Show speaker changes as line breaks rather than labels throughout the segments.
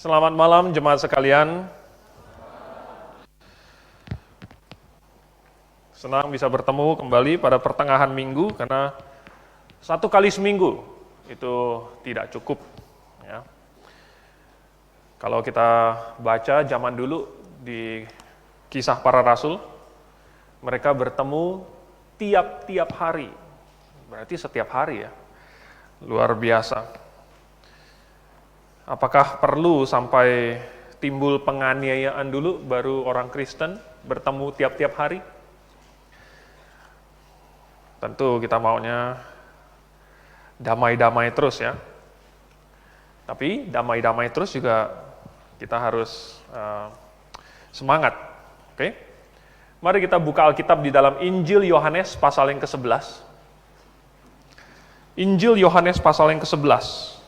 Selamat malam jemaat sekalian. Senang bisa bertemu kembali pada pertengahan minggu karena satu kali seminggu itu tidak cukup. Ya. Kalau kita baca zaman dulu di Kisah Para Rasul, mereka bertemu tiap-tiap hari. Berarti setiap hari ya. Luar biasa. Apakah perlu sampai timbul penganiayaan dulu baru orang Kristen bertemu tiap-tiap hari? Tentu kita maunya damai-damai terus ya. Tapi damai-damai terus juga kita harus semangat. Oke? Mari kita buka Alkitab di dalam Injil Yohanes pasal yang ke-11. Injil Yohanes pasal yang ke-11.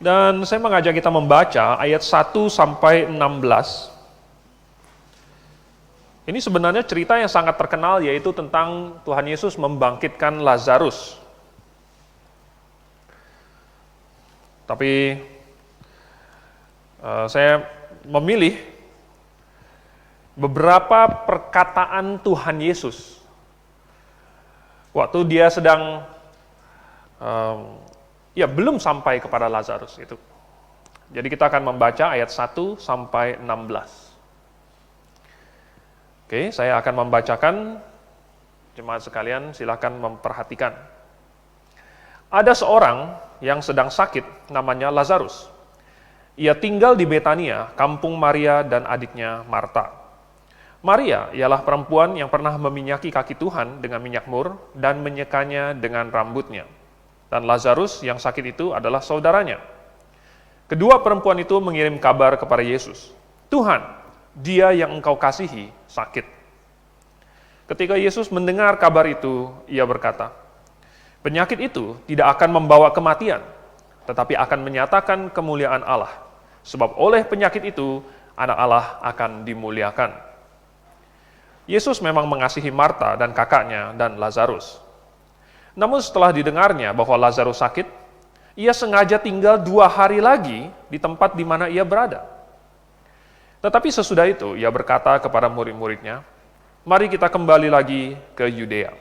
Dan saya mengajak kita membaca ayat 1 sampai 16. Ini sebenarnya cerita yang sangat terkenal, yaitu tentang Tuhan Yesus membangkitkan Lazarus. Tapi saya memilih beberapa perkataan Tuhan Yesus waktu dia sedang belum sampai kepada Lazarus itu. Jadi kita akan membaca ayat 1 sampai 16. Oke, saya akan membacakan, jemaat sekalian silakan memperhatikan. Ada seorang yang sedang sakit, namanya Lazarus. Ia tinggal di Betania, kampung Maria dan adiknya Marta. Maria ialah perempuan yang pernah meminyaki kaki Tuhan dengan minyak mur dan menyekanya dengan rambutnya. Dan Lazarus yang sakit itu adalah saudaranya. Kedua perempuan itu mengirim kabar kepada Yesus. Tuhan, dia yang engkau kasihi sakit. Ketika Yesus mendengar kabar itu, ia berkata, penyakit itu tidak akan membawa kematian, tetapi akan menyatakan kemuliaan Allah. Sebab oleh penyakit itu, anak Allah akan dimuliakan. Yesus memang mengasihi Marta dan kakaknya dan Lazarus. Namun setelah didengarnya bahwa Lazarus sakit, ia sengaja tinggal 2 hari lagi di tempat di mana ia berada. Tetapi sesudah itu, ia berkata kepada murid-muridnya, mari kita kembali lagi ke Yudea.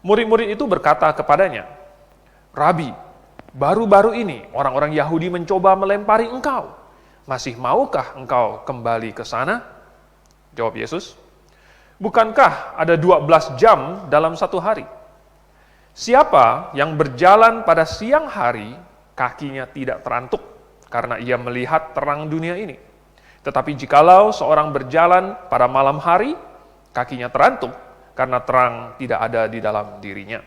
Murid-murid itu berkata kepadanya, Rabi, baru-baru ini orang-orang Yahudi mencoba melempari engkau. Masih maukah engkau kembali ke sana? Jawab Yesus, bukankah ada 12 jam dalam satu hari? Siapa yang berjalan pada siang hari, kakinya tidak terantuk, karena ia melihat terang dunia ini. Tetapi jikalau seorang berjalan pada malam hari, kakinya terantuk, karena terang tidak ada di dalam dirinya.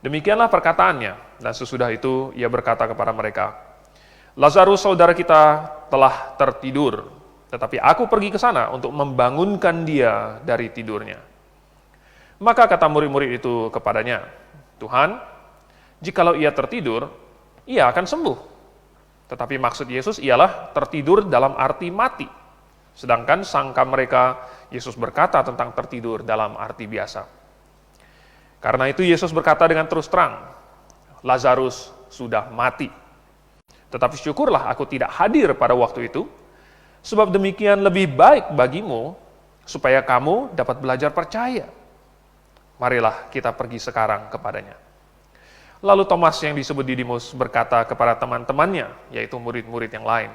Demikianlah perkataannya, dan sesudah itu ia berkata kepada mereka, Lazarus saudara kita telah tertidur, tetapi aku pergi ke sana untuk membangunkan dia dari tidurnya. Maka kata murid-murid itu kepadanya, Tuhan, jikalau ia tertidur, ia akan sembuh. Tetapi maksud Yesus ialah tertidur dalam arti mati. Sedangkan sangka mereka, Yesus berkata tentang tertidur dalam arti biasa. Karena itu Yesus berkata dengan terus terang, Lazarus sudah mati. Tetapi syukurlah aku tidak hadir pada waktu itu, sebab demikian lebih baik bagimu, supaya kamu dapat belajar percaya. Marilah kita pergi sekarang kepadanya. Lalu Thomas yang disebut Didimus berkata kepada teman-temannya, yaitu murid-murid yang lain,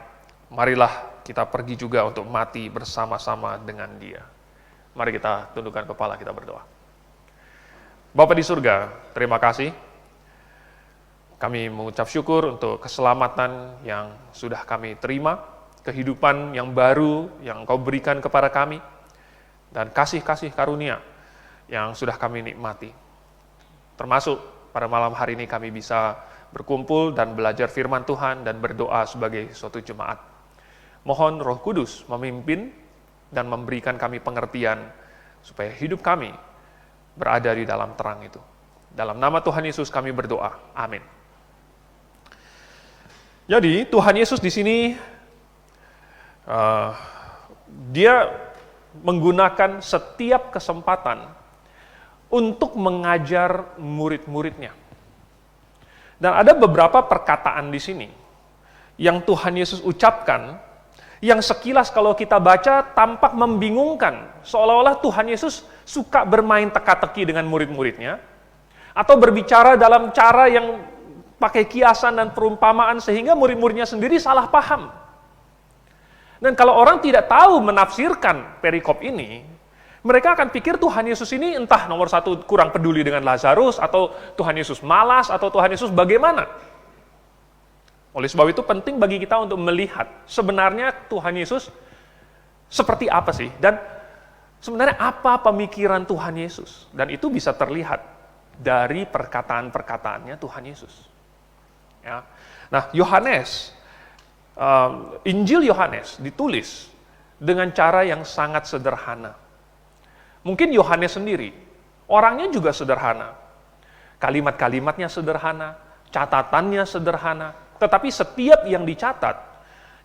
marilah kita pergi juga untuk mati bersama-sama dengan dia. Mari kita tundukkan kepala, kita berdoa. Bapa di surga, terima kasih. Kami mengucap syukur untuk keselamatan yang sudah kami terima, kehidupan yang baru yang Engkau berikan kepada kami, dan kasih-kasih karunia yang sudah kami nikmati. Termasuk pada malam hari ini kami bisa berkumpul dan belajar firman Tuhan dan berdoa sebagai suatu jemaat. Mohon Roh Kudus memimpin dan memberikan kami pengertian supaya hidup kami berada di dalam terang itu. Dalam nama Tuhan Yesus kami berdoa. Amin. Jadi Tuhan Yesus di sini dia menggunakan setiap kesempatan untuk mengajar murid-muridnya. Dan ada beberapa perkataan di sini yang Tuhan Yesus ucapkan, yang sekilas kalau kita baca tampak membingungkan, seolah-olah Tuhan Yesus suka bermain teka-teki dengan murid-muridnya, atau berbicara dalam cara yang pakai kiasan dan perumpamaan sehingga murid-muridnya sendiri salah paham. Dan kalau orang tidak tahu menafsirkan perikop ini, mereka akan pikir Tuhan Yesus ini entah nomor satu kurang peduli dengan Lazarus, atau Tuhan Yesus malas, atau Tuhan Yesus bagaimana. Oleh sebab itu penting bagi kita untuk melihat sebenarnya Tuhan Yesus seperti apa sih, dan sebenarnya apa pemikiran Tuhan Yesus. Dan itu bisa terlihat dari perkataan-perkataannya Tuhan Yesus. Ya. Nah, Injil Yohanes ditulis dengan cara yang sangat sederhana. Mungkin Yohanes sendiri, orangnya juga sederhana. Kalimat-kalimatnya sederhana, catatannya sederhana, tetapi setiap yang dicatat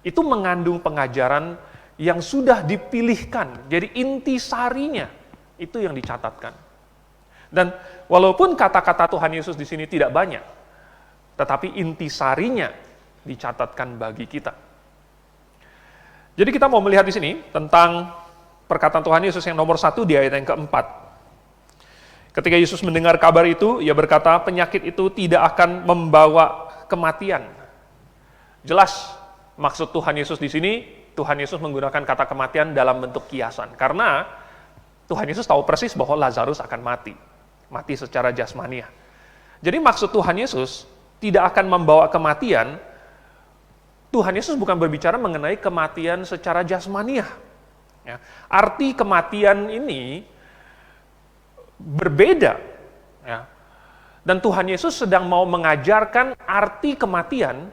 itu mengandung pengajaran yang sudah dipilihkan. Jadi intisarinya itu yang dicatatkan. Dan walaupun kata-kata Tuhan Yesus di sini tidak banyak, tetapi intisarinya dicatatkan bagi kita. Jadi kita mau melihat di sini tentang perkataan Tuhan Yesus yang nomor 1 di ayat yang keempat. Ketika Yesus mendengar kabar itu, ia berkata, penyakit itu tidak akan membawa kematian. Jelas maksud Tuhan Yesus di sini, Tuhan Yesus menggunakan kata kematian dalam bentuk kiasan. Karena Tuhan Yesus tahu persis bahwa Lazarus akan mati secara jasmaniah. Jadi maksud Tuhan Yesus tidak akan membawa kematian. Tuhan Yesus bukan berbicara mengenai kematian secara jasmaniah. Ya. Arti kematian ini berbeda. Ya. Dan Tuhan Yesus sedang mau mengajarkan arti kematian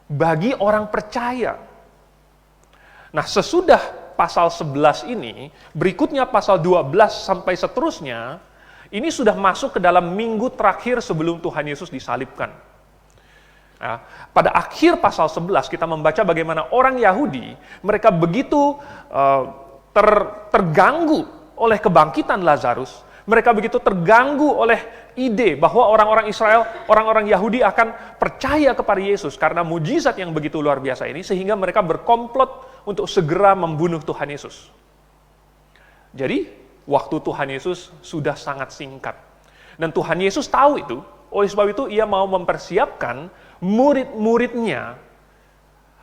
bagi orang percaya. Nah, sesudah pasal 11 ini, berikutnya pasal 12 sampai seterusnya, ini sudah masuk ke dalam minggu terakhir sebelum Tuhan Yesus disalibkan. Ya, pada akhir pasal 11 kita membaca bagaimana orang Yahudi, mereka begitu terganggu oleh kebangkitan Lazarus, mereka begitu terganggu oleh ide bahwa orang-orang Israel, orang-orang Yahudi akan percaya kepada Yesus karena mujizat yang begitu luar biasa ini, sehingga mereka berkomplot untuk segera membunuh Tuhan Yesus. Jadi, waktu Tuhan Yesus sudah sangat singkat. Dan Tuhan Yesus tahu itu, oleh sebab itu ia mau mempersiapkan murid-muridnya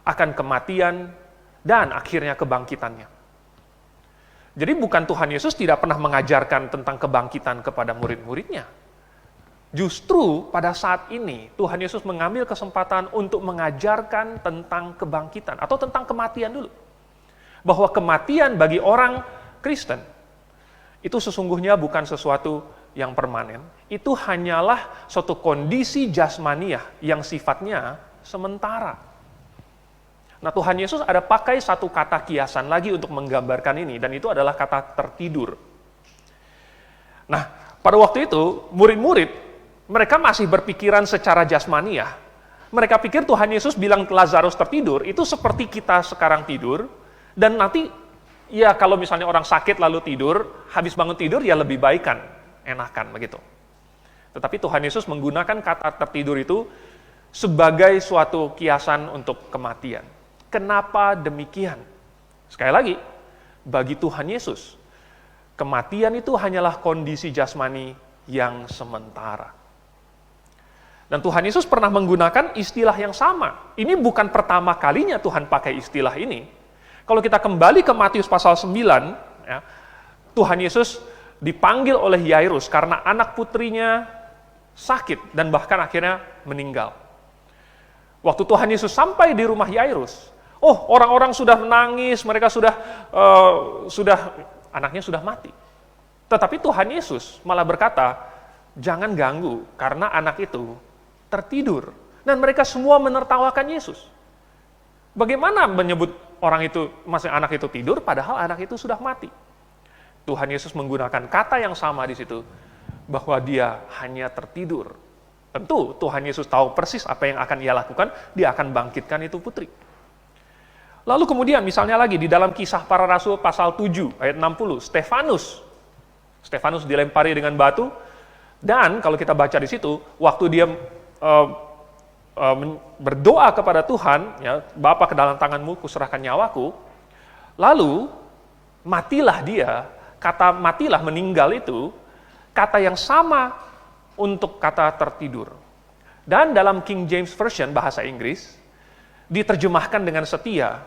akan kematian dan akhirnya kebangkitannya. Jadi bukan Tuhan Yesus tidak pernah mengajarkan tentang kebangkitan kepada murid-muridnya. Justru pada saat ini Tuhan Yesus mengambil kesempatan untuk mengajarkan tentang kebangkitan atau tentang kematian dulu. Bahwa kematian bagi orang Kristen itu sesungguhnya bukan sesuatu yang permanen. Itu hanyalah suatu kondisi jasmaniah yang sifatnya sementara. Nah, Tuhan Yesus ada pakai satu kata kiasan lagi untuk menggambarkan ini, dan itu adalah kata tertidur. Nah, pada waktu itu, murid-murid, mereka masih berpikiran secara jasmaniah. Mereka pikir Tuhan Yesus bilang Lazarus tertidur, itu seperti kita sekarang tidur, dan nanti, ya kalau misalnya orang sakit lalu tidur, habis bangun tidur, ya lebih baikan, enakan, begitu. Tetapi Tuhan Yesus menggunakan kata tertidur itu sebagai suatu kiasan untuk kematian. Kenapa demikian? Sekali lagi, bagi Tuhan Yesus, kematian itu hanyalah kondisi jasmani yang sementara. Dan Tuhan Yesus pernah menggunakan istilah yang sama. Ini bukan pertama kalinya Tuhan pakai istilah ini. Kalau kita kembali ke Matius pasal 9, ya, Tuhan Yesus dipanggil oleh Yairus karena anak putrinya sakit dan bahkan akhirnya meninggal. Waktu Tuhan Yesus sampai di rumah Yairus, orang-orang sudah menangis, mereka sudah anaknya sudah mati. Tetapi Tuhan Yesus malah berkata, jangan ganggu karena anak itu tertidur. Dan mereka semua menertawakan Yesus. Bagaimana menyebut anak itu tidur padahal anak itu sudah mati? Tuhan Yesus menggunakan kata yang sama di situ, bahwa dia hanya tertidur. Tentu Tuhan Yesus tahu persis apa yang akan ia lakukan, dia akan bangkitkan itu putri. Lalu kemudian misalnya lagi di dalam Kisah Para Rasul pasal 7 ayat 60, Stefanus dilempari dengan batu, dan kalau kita baca di situ, waktu dia berdoa kepada Tuhan, ya, Bapa ke dalam tanganmu kuserahkan nyawaku, lalu matilah dia. Kata matilah, meninggal itu kata yang sama untuk kata tertidur. Dan dalam King James Version bahasa Inggris diterjemahkan dengan setia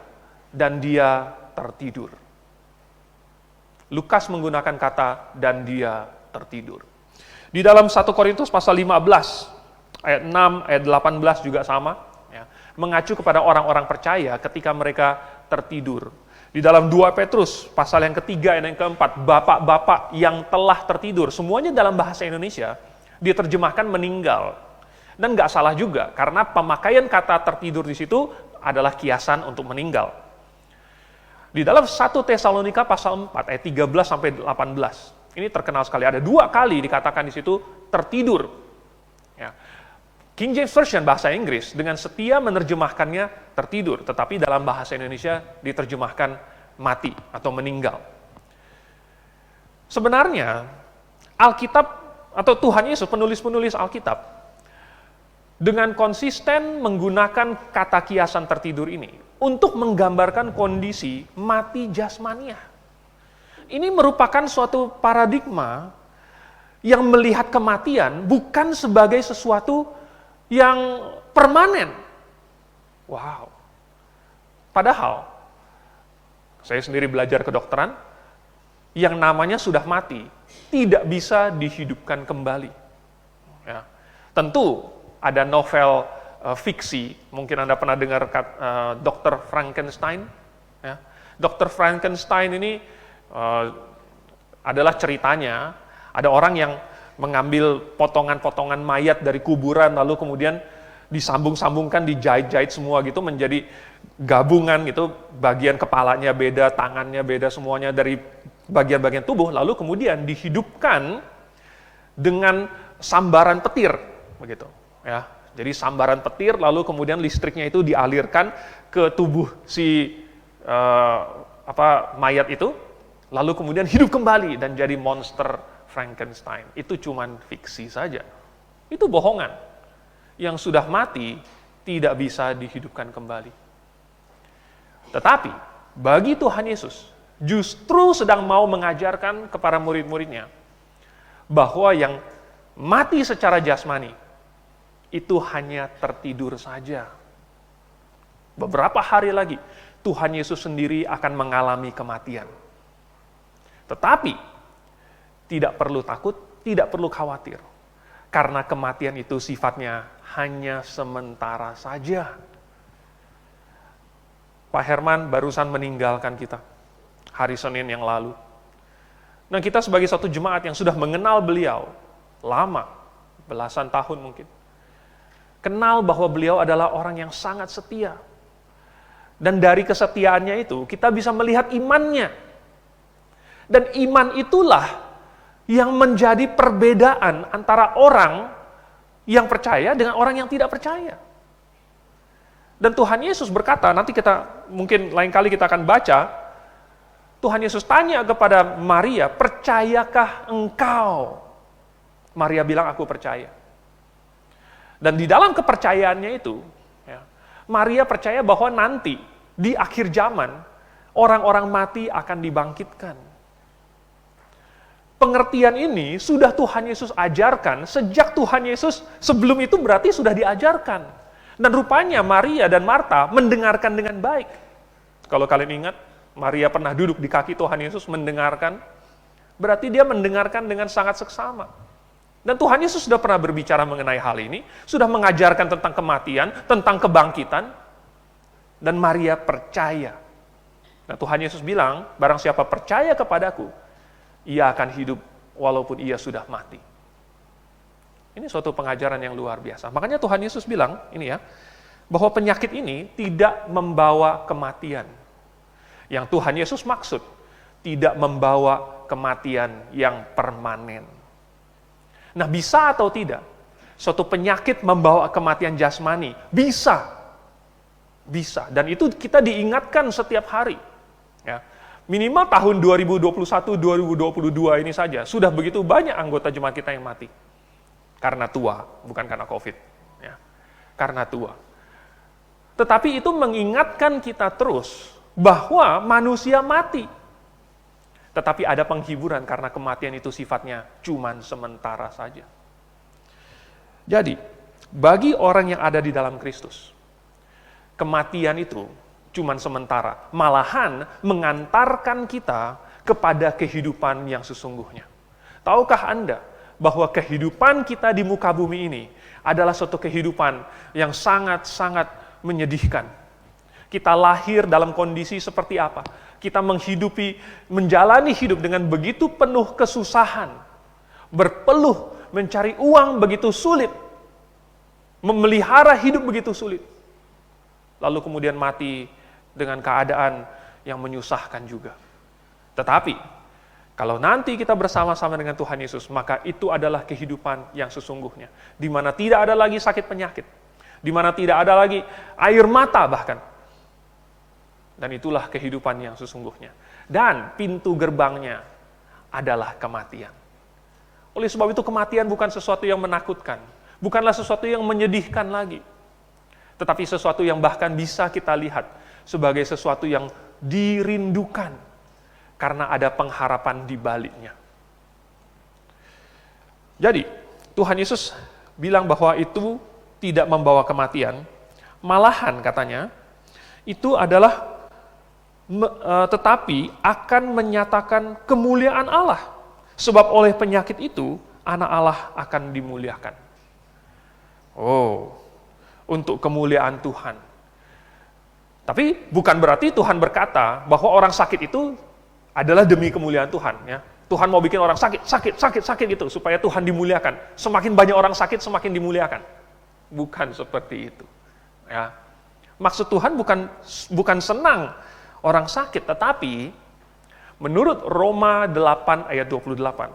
dan dia tertidur. Lukas menggunakan kata dan dia tertidur. Di dalam 1 Korintus pasal 15 ayat 6, ayat 18 juga sama, ya, mengacu kepada orang-orang percaya ketika mereka tertidur. Di dalam 2 Petrus, pasal yang ketiga dan yang keempat, bapak-bapak yang telah tertidur, semuanya dalam bahasa Indonesia, diterjemahkan meninggal. Dan nggak salah juga, karena pemakaian kata tertidur di situ adalah kiasan untuk meninggal. Di dalam 1 Tesalonika pasal 4, ayat 13-18, ini terkenal sekali, ada 2 kali dikatakan di situ tertidur. Ya. King James Version bahasa Inggris dengan setia menerjemahkannya tertidur, tetapi dalam bahasa Indonesia diterjemahkan mati atau meninggal. Sebenarnya Alkitab atau Tuhan Yesus, penulis-penulis Alkitab, dengan konsisten menggunakan kata kiasan tertidur ini untuk menggambarkan kondisi mati jasmaniah. Ini merupakan suatu paradigma yang melihat kematian bukan sebagai sesuatu yang permanen. Wow. Padahal, saya sendiri belajar kedokteran, yang namanya sudah mati, tidak bisa dihidupkan kembali. Ya. Tentu, ada novel fiksi, mungkin Anda pernah dengar Dr. Frankenstein. Ya. Dr. Frankenstein ini adalah ceritanya, ada orang yang mengambil potongan-potongan mayat dari kuburan, lalu kemudian disambung-sambungkan, dijahit-jahit semua gitu, menjadi gabungan gitu, bagian kepalanya beda, tangannya beda, semuanya dari bagian-bagian tubuh, lalu kemudian dihidupkan dengan sambaran petir, begitu. Ya, jadi sambaran petir, lalu kemudian listriknya itu dialirkan ke tubuh si mayat itu, lalu kemudian hidup kembali dan jadi monster Frankenstein. Itu cuman fiksi saja. Itu bohongan. Yang sudah mati tidak bisa dihidupkan kembali. Tetapi bagi Tuhan Yesus justru sedang mau mengajarkan kepada murid-muridnya bahwa yang mati secara jasmani itu hanya tertidur saja. Beberapa hari lagi Tuhan Yesus sendiri akan mengalami kematian. Tetapi tidak perlu takut, tidak perlu khawatir. Karena kematian itu sifatnya hanya sementara saja. Pak Herman barusan meninggalkan kita hari Senin yang lalu. Nah, kita sebagai satu jemaat yang sudah mengenal beliau lama, belasan tahun mungkin, kenal bahwa beliau adalah orang yang sangat setia. Dan dari kesetiaannya itu, kita bisa melihat imannya. Dan iman itulah yang menjadi perbedaan antara orang yang percaya dengan orang yang tidak percaya. Dan Tuhan Yesus berkata, nanti kita mungkin lain kali kita akan baca, Tuhan Yesus tanya kepada Maria, percayakah engkau? Maria bilang, aku percaya. Dan di dalam kepercayaannya itu, ya, Maria percaya bahwa nanti, di akhir zaman, orang-orang mati akan dibangkitkan. Pengertian ini sudah Tuhan Yesus ajarkan sejak Tuhan Yesus sebelum itu berarti sudah diajarkan. Dan rupanya Maria dan Marta mendengarkan dengan baik. Kalau kalian ingat, Maria pernah duduk di kaki Tuhan Yesus mendengarkan, berarti dia mendengarkan dengan sangat seksama. Dan Tuhan Yesus sudah pernah berbicara mengenai hal ini, sudah mengajarkan tentang kematian, tentang kebangkitan, dan Maria percaya. Nah, Tuhan Yesus bilang, barang siapa percaya kepadaku, ia akan hidup walaupun ia sudah mati. Ini suatu pengajaran yang luar biasa. Makanya Tuhan Yesus bilang, ini ya, bahwa penyakit ini tidak membawa kematian. Yang Tuhan Yesus maksud, tidak membawa kematian yang permanen. Nah, bisa atau tidak? Suatu penyakit membawa kematian jasmani? Bisa. Bisa. Dan itu kita diingatkan setiap hari. Ya. Minimal tahun 2021-2022 ini saja, sudah begitu banyak anggota jemaat kita yang mati. Karena tua, bukan karena COVID. Ya. karena tua. Tetapi itu mengingatkan kita terus bahwa manusia mati. Tetapi ada penghiburan karena kematian itu sifatnya cuman sementara saja. Jadi, bagi orang yang ada di dalam Kristus, kematian itu cuman sementara, malahan mengantarkan kita kepada kehidupan yang sesungguhnya. Tahukah Anda bahwa kehidupan kita di muka bumi ini adalah suatu kehidupan yang sangat-sangat menyedihkan. Kita lahir dalam kondisi seperti apa? Kita menjalani hidup dengan begitu penuh kesusahan, berpeluh, mencari uang begitu sulit, memelihara hidup begitu sulit. Lalu kemudian mati dengan keadaan yang menyusahkan juga. Tetapi, kalau nanti kita bersama-sama dengan Tuhan Yesus, maka itu adalah kehidupan yang sesungguhnya. Di mana tidak ada lagi sakit penyakit. Di mana tidak ada lagi air mata bahkan. Dan itulah kehidupan yang sesungguhnya. Dan pintu gerbangnya adalah kematian. Oleh sebab itu kematian bukan sesuatu yang menakutkan. Bukanlah sesuatu yang menyedihkan lagi. Tetapi sesuatu yang bahkan bisa kita lihat sebagai sesuatu yang dirindukan. Karena ada pengharapan di baliknya. Jadi, Tuhan Yesus bilang bahwa itu tidak membawa kematian. Malahan katanya, itu adalah tetapi akan menyatakan kemuliaan Allah. Sebab oleh penyakit itu, anak Allah akan dimuliakan. Oh, untuk kemuliaan Tuhan. Tapi bukan berarti Tuhan berkata bahwa orang sakit itu adalah demi kemuliaan Tuhan. Ya. Tuhan mau bikin orang sakit gitu, supaya Tuhan dimuliakan. Semakin banyak orang sakit, semakin dimuliakan. Bukan seperti itu. Ya. Maksud Tuhan bukan senang orang sakit, tetapi menurut Roma 8 ayat 28,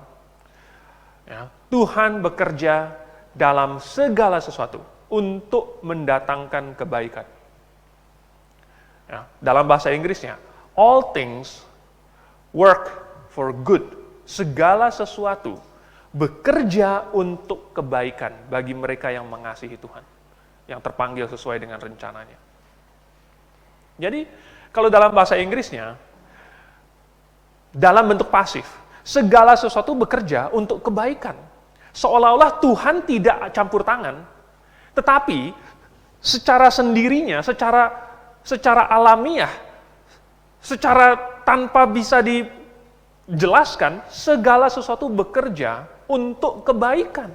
ya, Tuhan bekerja dalam segala sesuatu untuk mendatangkan kebaikan. Ya, dalam bahasa Inggrisnya, all things work for good. Segala sesuatu bekerja untuk kebaikan bagi mereka yang mengasihi Tuhan, yang terpanggil sesuai dengan rencananya. Jadi, kalau dalam bahasa Inggrisnya, dalam bentuk pasif, segala sesuatu bekerja untuk kebaikan. Seolah-olah Tuhan tidak campur tangan, tetapi secara sendirinya, secara alamiah, secara tanpa bisa dijelaskan, segala sesuatu bekerja untuk kebaikan.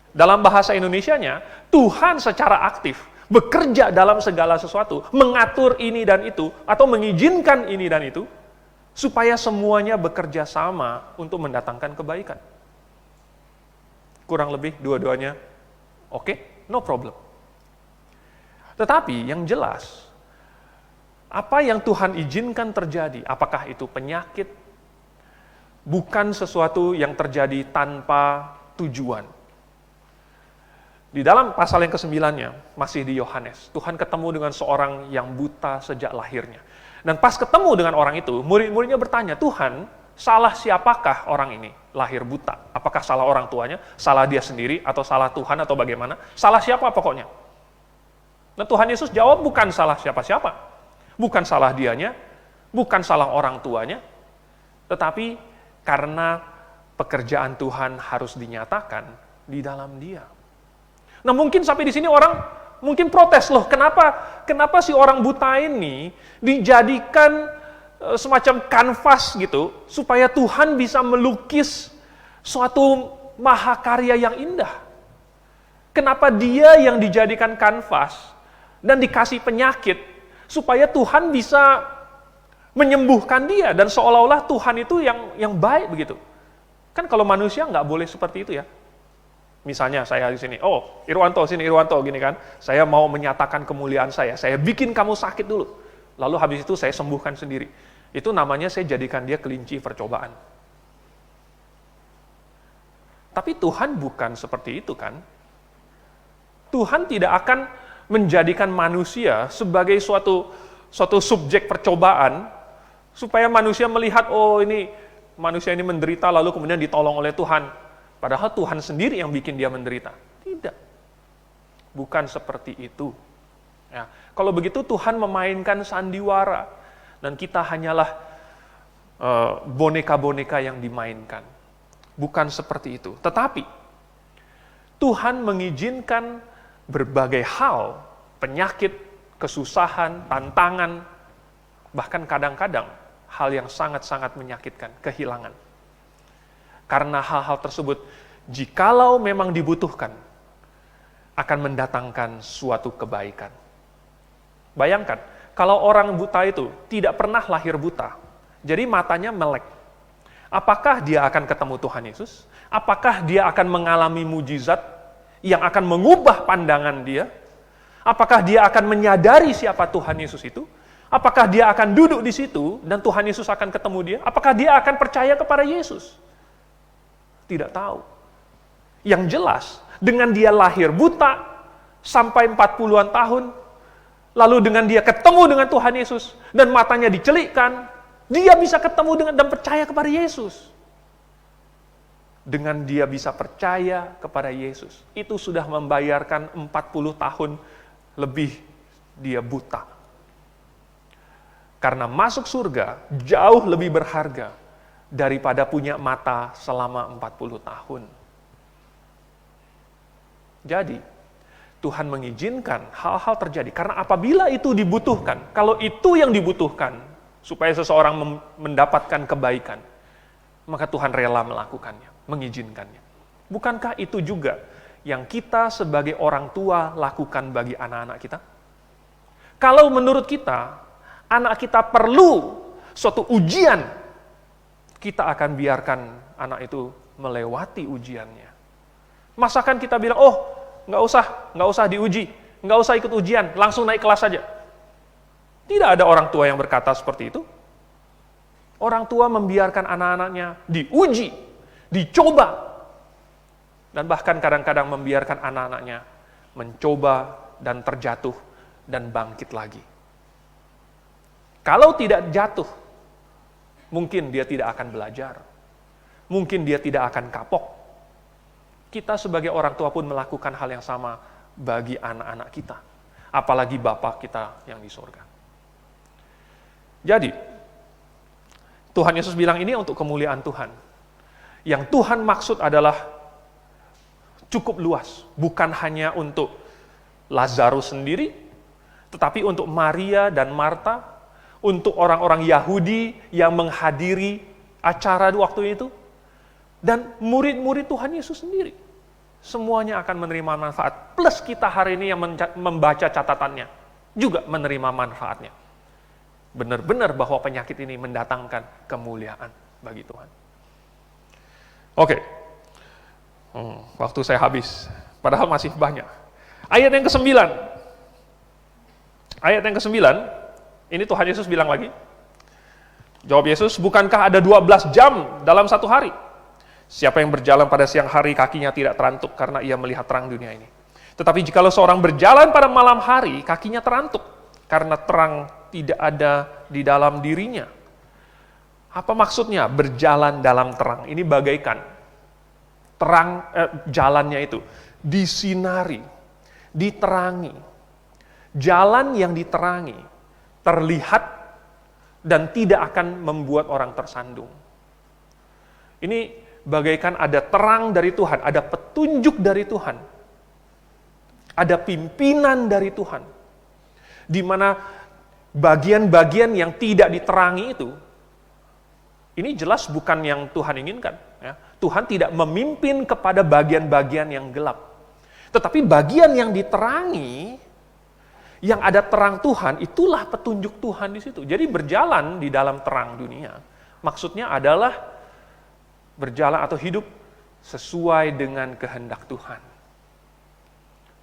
Dalam bahasa Indonesianya, Tuhan secara aktif bekerja dalam segala sesuatu, mengatur ini dan itu, atau mengizinkan ini dan itu, supaya semuanya bekerja sama untuk mendatangkan kebaikan. Kurang lebih dua-duanya, oke, no problem. Tetapi yang jelas, apa yang Tuhan izinkan terjadi, apakah itu penyakit, bukan sesuatu yang terjadi tanpa tujuan. Di dalam pasal yang ke-9-nya, masih di Yohanes, Tuhan ketemu dengan seorang yang buta sejak lahirnya. Dan pas ketemu dengan orang itu, murid-muridnya bertanya, Tuhan, salah siapakah orang ini lahir buta? Apakah salah orang tuanya, salah dia sendiri, atau salah Tuhan, atau bagaimana? Salah siapa pokoknya? Dan Tuhan Yesus jawab, bukan salah siapa-siapa. Bukan salah dianya, bukan salah orang tuanya, tetapi karena pekerjaan Tuhan harus dinyatakan di dalam dia. Nah mungkin sampai di sini orang mungkin protes, loh kenapa si orang buta ini dijadikan semacam kanvas gitu, supaya Tuhan bisa melukis suatu mahakarya yang indah. Kenapa dia yang dijadikan kanvas dan dikasih penyakit, supaya Tuhan bisa menyembuhkan dia, dan seolah-olah Tuhan itu yang baik begitu. Kan kalau manusia nggak boleh seperti itu ya. Misalnya saya di sini, oh Irwanto gini kan, saya mau menyatakan kemuliaan saya bikin kamu sakit dulu, lalu habis itu saya sembuhkan sendiri. Itu namanya saya jadikan dia kelinci percobaan. Tapi Tuhan bukan seperti itu kan. Tuhan tidak akan menjadikan manusia sebagai suatu subjek percobaan, supaya manusia melihat, oh ini manusia ini menderita lalu kemudian ditolong oleh Tuhan. Padahal Tuhan sendiri yang bikin dia menderita. Tidak. Bukan seperti itu. Ya, kalau begitu Tuhan memainkan sandiwara, dan kita hanyalah boneka-boneka yang dimainkan. Bukan seperti itu. Tetapi, Tuhan mengizinkan berbagai hal, penyakit, kesusahan, tantangan, bahkan kadang-kadang hal yang sangat-sangat menyakitkan, kehilangan. Karena hal-hal tersebut, jikalau memang dibutuhkan, akan mendatangkan suatu kebaikan. Bayangkan, kalau orang buta itu tidak pernah lahir buta, jadi matanya melek. Apakah dia akan ketemu Tuhan Yesus? Apakah dia akan mengalami mujizat yang akan mengubah pandangan dia? Apakah dia akan menyadari siapa Tuhan Yesus itu? Apakah dia akan duduk di situ dan Tuhan Yesus akan ketemu dia? Apakah dia akan percaya kepada Yesus? Tidak tahu. Yang jelas, dengan dia lahir buta sampai 40-an tahun, lalu dengan dia ketemu dengan Tuhan Yesus dan matanya dicelikkan, dia bisa ketemu dengan dan percaya kepada Yesus. Dengan dia bisa percaya kepada Yesus, itu sudah membayarkan 40 tahun lebih dia buta. Karena masuk surga jauh lebih berharga daripada punya mata selama 40 tahun. Jadi, Tuhan mengizinkan hal-hal terjadi. Karena apabila itu dibutuhkan, kalau itu yang dibutuhkan, supaya seseorang mendapatkan kebaikan, maka Tuhan rela melakukannya, mengizinkannya. Bukankah itu juga yang kita sebagai orang tua lakukan bagi anak-anak kita? Kalau menurut kita, anak kita perlu suatu ujian, kita akan biarkan anak itu melewati ujiannya. Masakan kita bilang, oh, nggak usah diuji, nggak usah ikut ujian, langsung naik kelas saja. Tidak ada orang tua yang berkata seperti itu. Orang tua membiarkan anak-anaknya diuji, dicoba, dan bahkan kadang-kadang membiarkan anak-anaknya mencoba dan terjatuh dan bangkit lagi. Kalau tidak jatuh, mungkin dia tidak akan belajar. Mungkin dia tidak akan kapok. Kita sebagai orang tua pun melakukan hal yang sama bagi anak-anak kita. Apalagi Bapa kita yang di surga. Jadi, Tuhan Yesus bilang ini untuk kemuliaan Tuhan. Yang Tuhan maksud adalah cukup luas. Bukan hanya untuk Lazarus sendiri, tetapi untuk Maria dan Marta, untuk orang-orang Yahudi yang menghadiri acara waktu itu, dan murid-murid Tuhan Yesus sendiri. Semuanya akan menerima manfaat. Plus kita hari ini yang membaca catatannya, juga menerima manfaatnya. Benar-benar bahwa penyakit ini mendatangkan kemuliaan bagi Tuhan. Oke. Waktu saya habis. Padahal masih banyak. Ayat yang ke-9. Ayat yang ke-9, ini Tuhan Yesus bilang lagi. Jawab Yesus, bukankah ada 12 jam dalam satu hari? Siapa yang berjalan pada siang hari, kakinya tidak terantuk karena ia melihat terang dunia ini. Tetapi jikalau seorang berjalan pada malam hari, kakinya terantuk karena terang tidak ada di dalam dirinya. Apa maksudnya berjalan dalam terang? Ini bagaikan terang jalannya itu disinari, diterangi. Jalan yang diterangi terlihat dan tidak akan membuat orang tersandung. Ini bagaikan ada terang dari Tuhan, ada petunjuk dari Tuhan, ada pimpinan dari Tuhan, di mana bagian-bagian yang tidak diterangi itu, ini jelas bukan yang Tuhan inginkan. Ya. Tuhan tidak memimpin kepada bagian-bagian yang gelap. Tetapi bagian yang diterangi, yang ada terang Tuhan, itulah petunjuk Tuhan di situ. Jadi berjalan di dalam terang dunia, maksudnya adalah berjalan atau hidup sesuai dengan kehendak Tuhan.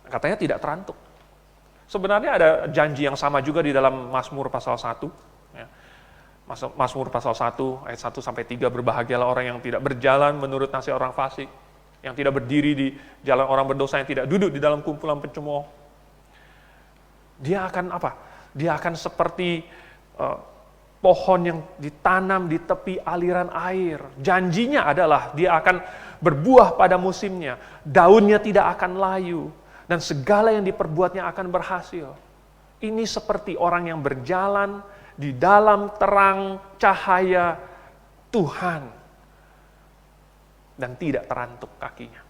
Katanya tidak terantuk. Sebenarnya ada janji yang sama juga di dalam Mazmur pasal 1. Ya. Mazmur pasal 1, ayat 1-3, berbahagialah orang yang tidak berjalan menurut nasihat orang fasik, yang tidak berdiri di jalan orang berdosa, yang tidak duduk di dalam kumpulan pencemooh. Dia akan apa? Dia akan seperti pohon yang ditanam di tepi aliran air. Janjinya adalah dia akan berbuah pada musimnya, daunnya tidak akan layu, dan segala yang diperbuatnya akan berhasil. Ini seperti orang yang berjalan di dalam terang cahaya Tuhan dan tidak terantuk kakinya.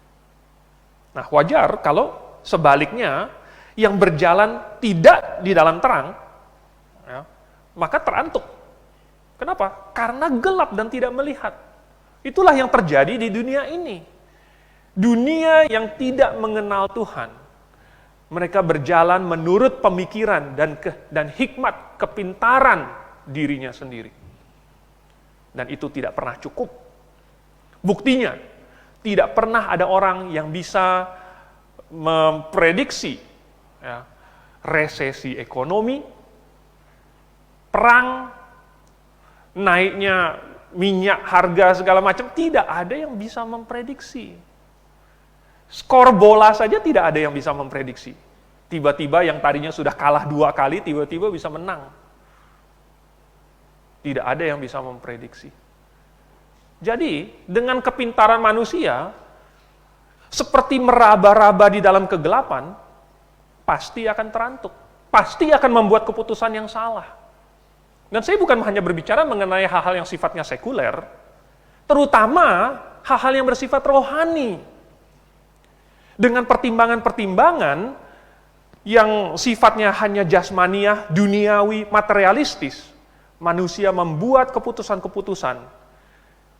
Nah, wajar kalau sebaliknya yang berjalan tidak di dalam terang, ya, maka terantuk. Kenapa? Karena gelap dan tidak melihat. Itulah yang terjadi di dunia ini. Dunia yang tidak mengenal Tuhan. Mereka berjalan menurut pemikiran dan hikmat, kepintaran dirinya sendiri. Dan itu tidak pernah cukup. Buktinya, tidak pernah ada orang yang bisa memprediksi ya, resesi ekonomi, perang, naiknya minyak, harga segala macam, tidak ada yang bisa memprediksi. Skor bola saja tidak ada yang bisa memprediksi. Tiba-tiba yang tadinya sudah kalah 2 kali, tiba-tiba bisa menang. Tidak ada yang bisa memprediksi. Jadi, dengan kepintaran manusia, seperti meraba-raba di dalam kegelapan, pasti akan terantuk. Pasti akan membuat keputusan yang salah. Dan saya bukan hanya berbicara mengenai hal-hal yang sifatnya sekuler, terutama hal-hal yang bersifat rohani. Dengan pertimbangan-pertimbangan yang sifatnya hanya jasmaniah, duniawi, materialistis, manusia membuat keputusan-keputusan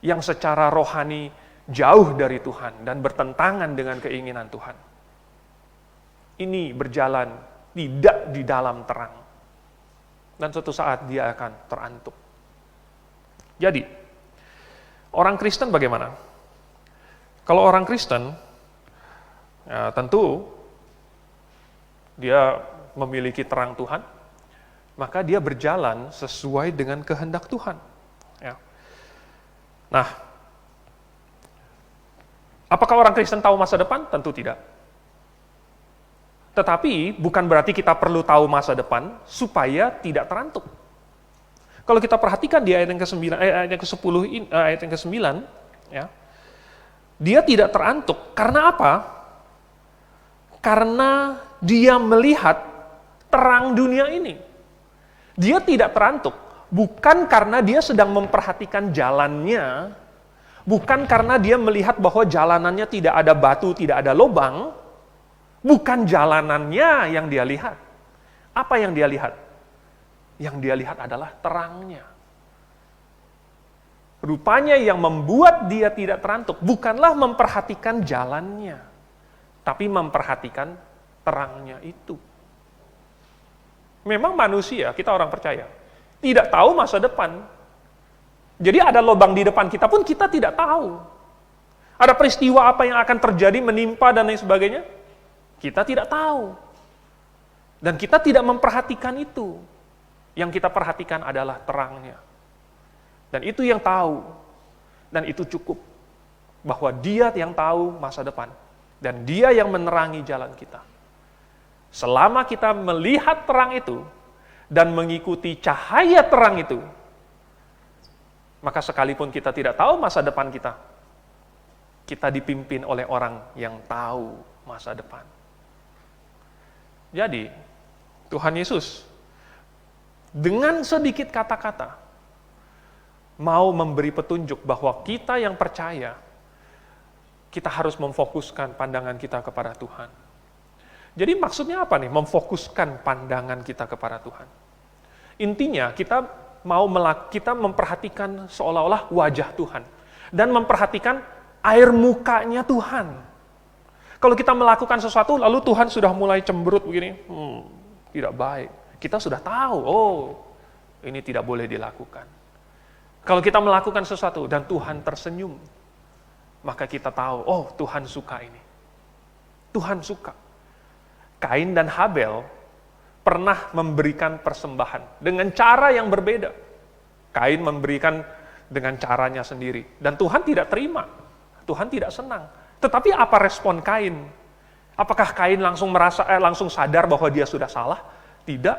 yang secara rohani jauh dari Tuhan dan bertentangan dengan keinginan Tuhan. Ini berjalan tidak di dalam terang. Dan suatu saat dia akan terantuk. Jadi, orang Kristen bagaimana? Kalau orang Kristen, ya, tentu dia memiliki terang Tuhan, maka dia berjalan sesuai dengan kehendak Tuhan. Ya. Nah, apakah orang Kristen tahu masa depan? Tentu tidak. Tetapi bukan berarti kita perlu tahu masa depan supaya tidak terantuk. Kalau kita perhatikan di ayat yang ke-9, ayat yang ke-10, ayat yang ke-9, ya, dia tidak terantuk. Karena apa? Karena dia melihat terang dunia ini. Dia tidak terantuk, bukan karena dia sedang memperhatikan jalannya, bukan karena dia melihat bahwa jalanannya tidak ada batu, tidak ada lubang, bukan jalanannya yang dia lihat. Apa yang dia lihat? Yang dia lihat adalah terangnya. Rupanya yang membuat dia tidak terantuk bukanlah memperhatikan jalannya, tapi memperhatikan terangnya itu. Memang manusia, kita orang percaya, tidak tahu masa depan. Jadi ada lubang di depan kita pun kita tidak tahu. Ada peristiwa apa yang akan terjadi, menimpa dan lain sebagainya, kita tidak tahu. Dan kita tidak memperhatikan itu. Yang kita perhatikan adalah terangnya. Dan itu yang tahu. Dan itu cukup. Bahwa dia yang tahu masa depan. Dan dia yang menerangi jalan kita. Selama kita melihat terang itu, dan mengikuti cahaya terang itu, maka sekalipun kita tidak tahu masa depan kita, kita dipimpin oleh orang yang tahu masa depan. Jadi, Tuhan Yesus dengan sedikit kata-kata mau memberi petunjuk bahwa kita yang percaya, kita harus memfokuskan pandangan kita kepada Tuhan. Jadi maksudnya apa nih? Memfokuskan pandangan kita kepada Tuhan. Intinya kita memperhatikan seolah-olah wajah Tuhan dan memperhatikan air mukanya Tuhan. Kalau kita melakukan sesuatu lalu Tuhan sudah mulai cemberut begini, tidak baik. Kita sudah tahu, oh ini tidak boleh dilakukan. Kalau kita melakukan sesuatu dan Tuhan tersenyum, maka kita tahu, oh Tuhan suka ini. Tuhan suka. Kain dan Habel pernah memberikan persembahan dengan cara yang berbeda. Kain memberikan dengan caranya sendiri. Dan Tuhan tidak terima. Tuhan tidak senang. Tetapi apa respon Kain? Apakah Kain langsung sadar bahwa dia sudah salah? Tidak.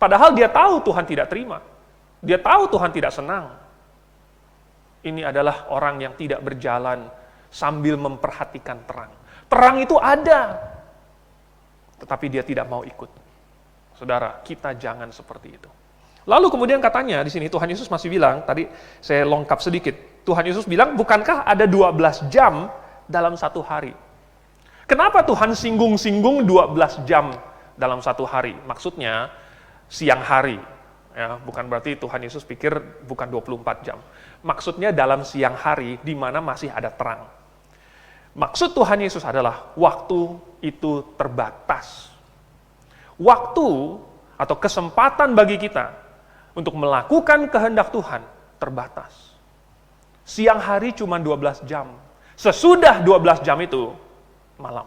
Padahal dia tahu Tuhan tidak terima. Dia tahu Tuhan tidak senang. Ini adalah orang yang tidak berjalan sambil memperhatikan terang. Terang itu ada. tetapi dia tidak mau ikut. Saudara, kita jangan seperti itu. Lalu kemudian katanya di sini Tuhan Yesus masih bilang, tadi saya lengkap sedikit. Tuhan Yesus bilang, bukankah ada 12 jam dalam satu hari? Kenapa Tuhan singgung-singgung 12 jam dalam satu hari? Maksudnya siang hari. Ya, bukan berarti Tuhan Yesus pikir bukan 24 jam. Maksudnya dalam siang hari di mana masih ada terang. Maksud Tuhan Yesus adalah waktu itu terbatas. Waktu atau kesempatan bagi kita untuk melakukan kehendak Tuhan terbatas. Siang hari cuma 12 jam. Sesudah 12 jam itu malam,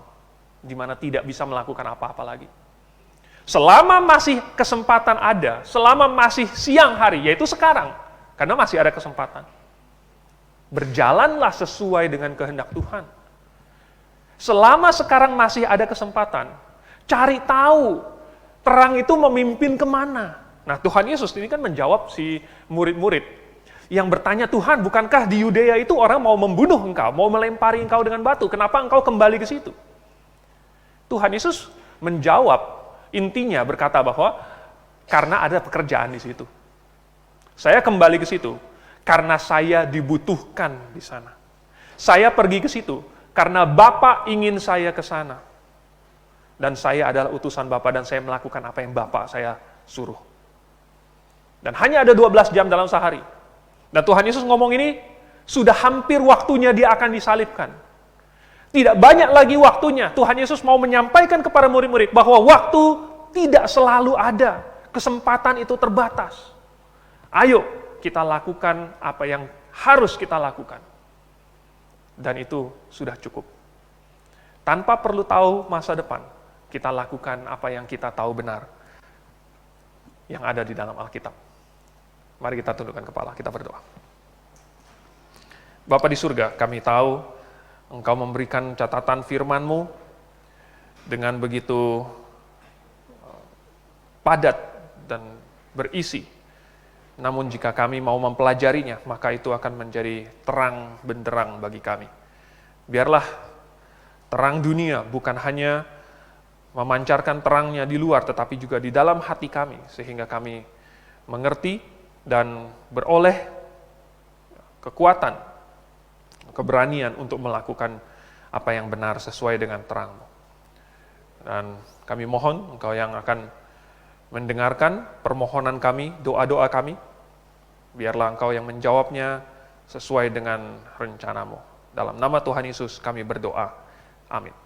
di mana tidak bisa melakukan apa-apa lagi. Selama masih kesempatan ada, selama masih siang hari, yaitu sekarang, karena masih ada kesempatan. Berjalanlah sesuai dengan kehendak Tuhan. Selama sekarang masih ada kesempatan, cari tahu terang itu memimpin kemana. Nah, Tuhan Yesus ini kan menjawab si murid-murid yang bertanya, Tuhan, bukankah di Yudea itu orang mau membunuh engkau, mau melempari engkau dengan batu, kenapa engkau kembali ke situ? Tuhan Yesus menjawab, intinya berkata bahwa karena ada pekerjaan di situ. Saya kembali ke situ karena saya dibutuhkan di sana. Saya pergi ke situ karena Bapa ingin saya ke sana. Dan saya adalah utusan Bapa dan saya melakukan apa yang Bapa saya suruh. Dan hanya ada 12 jam dalam sehari. Dan Tuhan Yesus ngomong ini, sudah hampir waktunya dia akan disalibkan. Tidak banyak lagi waktunya. Tuhan Yesus mau menyampaikan kepada murid-murid bahwa waktu tidak selalu ada. Kesempatan itu terbatas. Ayo kita lakukan apa yang harus kita lakukan. Dan itu sudah cukup. Tanpa perlu tahu masa depan, kita lakukan apa yang kita tahu benar. Yang ada di dalam Alkitab. Mari kita tundukkan kepala, kita berdoa. Bapa di surga, kami tahu Engkau memberikan catatan firman-Mu dengan begitu padat dan berisi. Namun jika kami mau mempelajarinya, maka itu akan menjadi terang benderang bagi kami. Biarlah terang dunia bukan hanya memancarkan terangnya di luar, tetapi juga di dalam hati kami, sehingga kami mengerti dan beroleh kekuatan, keberanian untuk melakukan apa yang benar sesuai dengan terang-Mu. Dan kami mohon Engkau yang akan mendengarkan permohonan kami, doa-doa kami, biarlah Engkau yang menjawabnya sesuai dengan rencana-Mu. Dalam nama Tuhan Yesus kami berdoa. Amin.